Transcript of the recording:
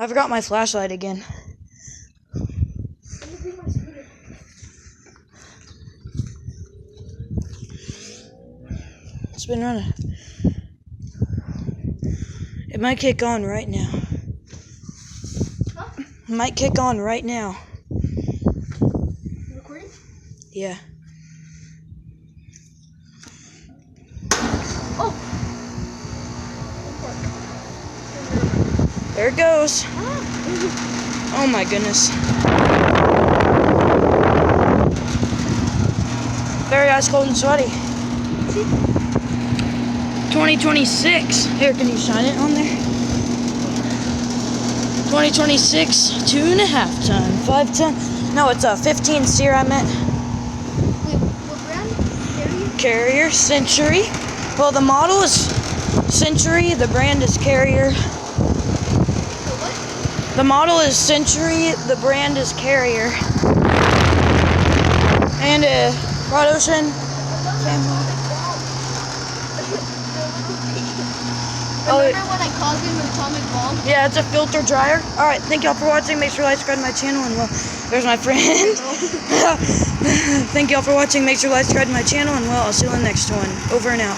I forgot my flashlight again. It's been running. It might kick on right now. Huh? It might kick on right now. Recording? Yeah. Oh! There it goes. Ah. Oh my goodness. Very ice cold and sweaty. 2026. Here, can you shine it on there? 2026, 2.5 ton, 5 ton. No, it's a 15 SEER I meant. Wait, what brand? Carrier, Sentry. Well, the model is Sentry, the brand is Carrier. What? The model is Sentry, the brand is Carrier. And a Rod Ocean. Remember when I called him an atomic bomb? Yeah, it's a filter dryer. Alright, thank y'all for watching. Make sure to like, subscribe to my channel, and well, there's my friend. Thank y'all for watching. Make sure to like, subscribe to my channel, and well, I'll see you on the next one. Over and out.